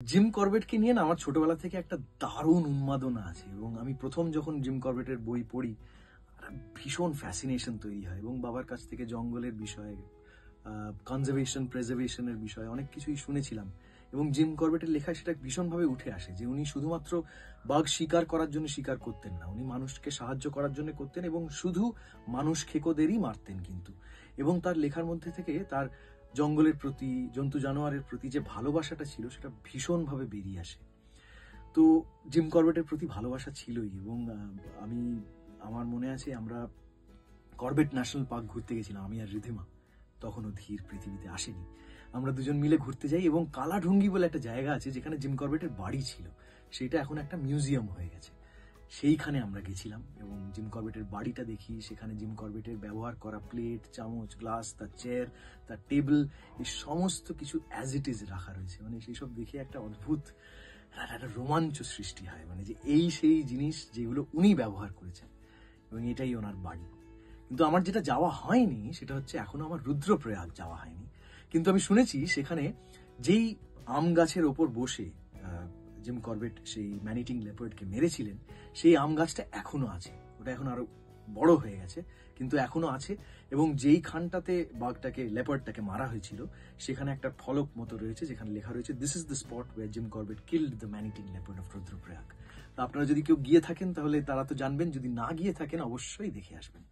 Gym করবেটকে নিয়ে না আমার ছোটবেলা থেকে একটা দারুণ উন্মাদনা আছে এবং আমি প্রথম যখন জিম করবেটের বই পড়ি একটা ভীষণ ফ্যাসিনেশন তৈরি হয় এবং বাবার কাছ থেকে জঙ্গলের বিষয়ে কনজারভেশন প্রেজার্ভেশনের বিষয়ে অনেক কিছুই শুনেছিলাম এবং জিম করবেটের লেখায় সেটা ভীষণভাবে উঠে আসে যে উনি শুধুমাত্র বাঘ শিকার করার জন্য শিকার করতেন না, উনি মানুষকে সাহায্য করার জন্য করতেন এবং শুধু মানুষ খেকোদেরই মারতেন কিন্তু। এবং তার লেখার মধ্যে থেকে তার জঙ্গলের প্রতি, জন্তু জানোয়ারের প্রতি যে ভালোবাসাটা ছিল সেটা ভীষণভাবে বেরিয়ে আসে। তো জিম করবেটের প্রতি ভালোবাসা ছিলই এবং আমি আমার মনে আছে আমরা করবেট ন্যাশনাল পার্ক ঘুরতে গেছিলাম, আমি আর রিধিমা। তখনও ধীর পৃথিবীতে আসেনি। আমরা দুজন মিলে ঘুরতে যাই এবং কালাঢুঙ্গি বলে একটা জায়গা আছে যেখানে জিম করবেটের বাড়ি ছিল, সেটা এখন একটা মিউজিয়াম হয়ে গেছে। সেইখানে আমরা গেছিলাম এবং জিম করবেটের বাড়িটা দেখি, সেখানে জিম করবেটের ব্যবহার করা প্লেট, চামচ, গ্লাস, তার চেয়ার, তার টেবিল, এই সমস্ত কিছু অ্যাজ ইট ইজ রাখা রয়েছে। মানে সেই সব দেখে একটা অদ্ভুত একটা রোমাঞ্চ সৃষ্টি হয়, মানে যে এই সেই জিনিস যেগুলো উনি ব্যবহার করেছেন এবং এটাই ওনার বাড়ি। কিন্তু আমার যেটা যাওয়া হয়নি সেটা হচ্ছে এখনো আমার রুদ্রপ্রয়াগ যাওয়া হয়নি। কিন্তু আমি শুনেছি সেখানে যেই আম গাছের ওপর বসে জিম করবেট সেই ম্যানিটিং লেপার্ডকে মেরেছিলেন, সেই আম গাছটা এখনো আছে। ওটা এখন আরো বড় হয়ে গেছে কিন্তু এখনো আছে এবং যেই খানটাতে বাঘটাকে লেপার্ডটাকে মারা হয়েছিল সেখানে একটা ফলক মতো রয়েছে যেখানে লেখা রয়েছে this is the spot where Jim Corbett killed the maneating leopard of Rudraprayag. তো আপনারা যদি কেউ গিয়ে থাকেন তাহলে তারা তো জানবেন, যদি না গিয়ে থাকেন অবশ্যই দেখে আসবেন।